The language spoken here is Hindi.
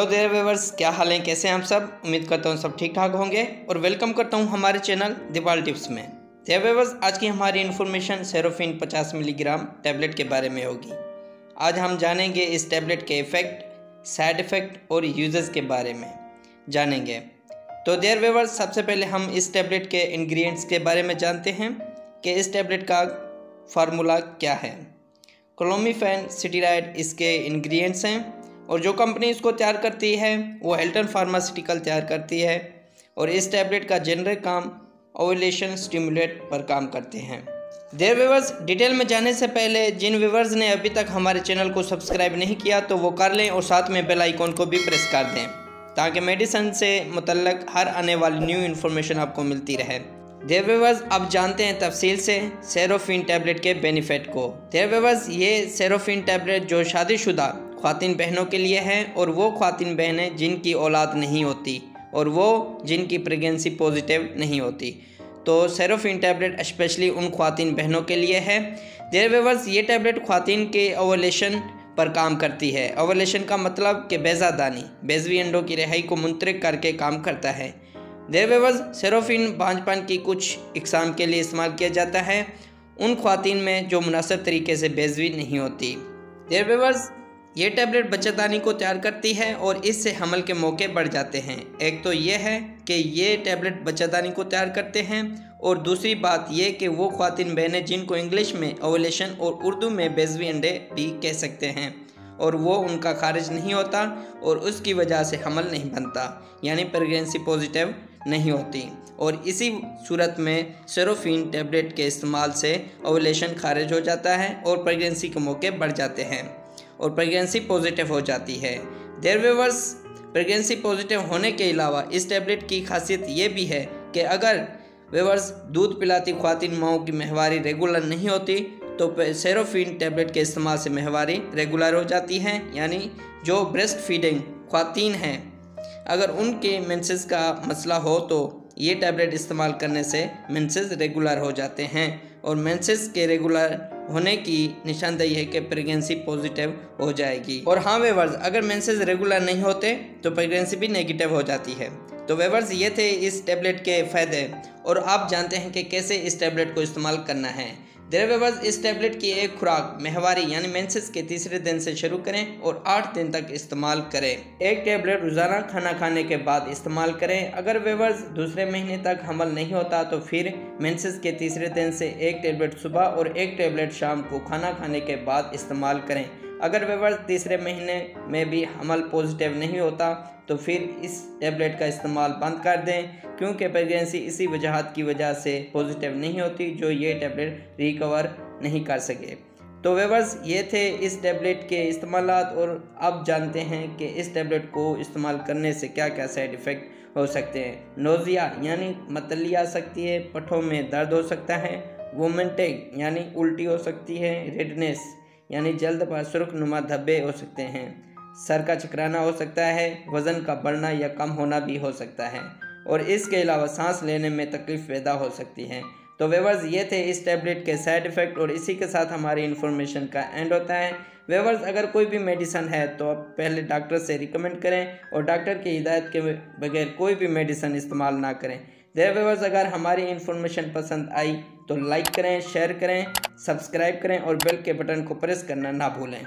हेलो देयर व्यूअर्स, क्या हाल है, कैसे हैं आप सब। उम्मीद करता हूँ सब ठीक ठाक होंगे और वेलकम करता हूँ हमारे चैनल दीपाल टिप्स में। देयर व्यूअर्स, आज की हमारी इन्फॉर्मेशन सेरोफिन 50 मिलीग्राम टैबलेट के बारे में होगी। आज हम जानेंगे इस टैबलेट के इफ़ेक्ट, साइड इफ़ेक्ट और यूजेस के बारे में जानेंगे। तो देयर व्यूअर्स, सबसे पहले हम इस टैबलेट के इंग्रेडिएंट्स के बारे में जानते हैं कि इस टैबलेट का फार्मूला क्या है। क्लोमिफेन स्टेरॉइड इसके इंग्रेडिएंट्स हैं और जो कंपनी इसको तैयार करती है वो हेल्टन फार्मास्यूटिकल तैयार करती है और इस टैबलेट का जेनरिक काम ओव्यूलेशन स्टिमुलेट पर काम करते हैं। देयर व्यूअर्स, डिटेल में जाने से पहले जिन व्यूअर्स ने अभी तक हमारे चैनल को सब्सक्राइब नहीं किया तो वो कर लें और साथ में बेल आइकॉन को भी प्रेस कर दें ताकि मेडिसिन से मुतल्लक हर आने वाली न्यू इन्फॉर्मेशन आपको मिलती रहे। देयर व्यूअर्स, अब जानते हैं तफसील से सेरोफिन टैबलेट के बेनिफिट को। देयर व्यूअर्स, ये सेरोफिन टैबलेट जो शादीशुदा ख्वातीन बहनों के लिए है और वो ख्वातीन बहनें जिनकी औलाद नहीं होती और वो जिनकी प्रेगनेंसी पॉजिटिव नहीं होती, तो सेरोफिन टैबलेट स्पेशली उन ख्वातीन बहनों के लिए है। देयर व्यूअर्स, ये टैबलेट ख्वातीन के ओवुलेशन पर काम करती है। ओवुलेशन का मतलब कि बेज़ादानी, बेज़वी अंडों की रिहाई को मुंतरिक करके काम करता है। देयर व्यूअर्स, सेरोफिन बांझपन की कुछ इकसाम के लिए इस्तेमाल किया जाता है उन ख्वातीन में जो मुनासिब तरीके से बेज़वी नहीं होती। देयर व्यूअर्स, ये टैबलेट बच्चेदानी को तैयार करती है और इससे हमल के मौके बढ़ जाते हैं। एक तो ये है कि ये टैबलेट बच्चेदानी को तैयार करते हैं और दूसरी बात ये कि वो ख्वातीन बहनें जिनको इंग्लिश में ओवुलेशन और उर्दू में बेज़वी अंडे भी कह सकते हैं और वो उनका खारिज नहीं होता और उसकी वजह से हमल नहीं बनता, यानी प्रेगनेंसी पॉजिटिव नहीं होती, और इसी सूरत में सेरोफिन टैबलेट के इस्तेमाल से ओवुलेशन खारिज हो जाता है और प्रेगनेंसी के मौके बढ़ जाते हैं और प्रेगनेंसी पॉजिटिव हो जाती है। देयर व्यूअर्स, प्रेगनेंसी पॉजिटिव होने के अलावा इस टैबलेट की खासियत ये भी है कि अगर व्यूअर्स दूध पिलाती ख्वातीन माओं की माहवारी रेगुलर नहीं होती तो सेरोफिन टैबलेट के इस्तेमाल से माहवारी रेगुलर हो जाती हैं, यानी जो ब्रेस्ट फीडिंग ख्वातीन हैं अगर उनके मेंसेस का मसला हो तो ये टैबलेट इस्तेमाल करने से मेंसेस रेगुलर हो जाते हैं और मेंसेस के रेगुलर होने की निशानदेही है कि प्रेगनेंसी पॉजिटिव हो जाएगी। और हाँ व्यूअर्स, अगर मेंसेस रेगुलर नहीं होते तो प्रेगनेंसी भी नेगेटिव हो जाती है। तो व्यूअर्स, ये थे इस टैबलेट के फ़ायदे और आप जानते हैं कि कैसे इस टैबलेट को इस्तेमाल करना है। देयर व्यूअर्स, इस टैबलेट की एक खुराक माहवारी यानी मेंसेस के तीसरे दिन से शुरू करें और 8 दिन तक इस्तेमाल करें। एक टैबलेट रोज़ाना खाना खाने के बाद इस्तेमाल करें। अगर व्यूअर्स दूसरे महीने तक हमल नहीं होता तो फिर मेंसेस के तीसरे दिन से एक टैबलेट सुबह और एक टैबलेट शाम को खाना खाने के बाद इस्तेमाल करें। अगर व्यूअर्स तीसरे महीने में भी हमल पॉजिटिव नहीं होता तो फिर इस टैबलेट का इस्तेमाल बंद कर दें, क्योंकि प्रेगनेंसी इसी वजह से पॉजिटिव नहीं होती जो ये टैबलेट रिकवर नहीं कर सके। तो व्यूअर्स, ये थे इस टैबलेट के इस्तेमालात और अब जानते हैं कि इस टैबलेट को इस्तेमाल करने से क्या क्या साइड इफ़ेक्ट हो सकते हैं। नोज़िया यानी मतली आ सकती है, पठों में दर्द हो सकता है, वोमिटिंग यानी उल्टी हो सकती है, रेडनेस यानी जल्द पर सुर्ख नुमा धब्बे हो सकते हैं, सर का चकराना हो सकता है, वज़न का बढ़ना या कम होना भी हो सकता है और इसके अलावा सांस लेने में तकलीफ़ पैदा हो सकती है। तो व्यूअर्स, ये थे इस टैबलेट के साइड इफ़ेक्ट और इसी के साथ हमारी इन्फॉर्मेशन का एंड होता है। व्यूअर्स, अगर कोई भी मेडिसिन है तो आप पहले डॉक्टर से रिकमेंड करें और डॉक्टर की हिदायत के बगैर कोई भी मेडिसिन इस्तेमाल ना करें। देयर व्यूअर्स, अगर हमारी इन्फॉर्मेशन पसंद आई तो लाइक करें, शेयर करें, सब्सक्राइब करें और बेल के बटन को प्रेस करना ना भूलें।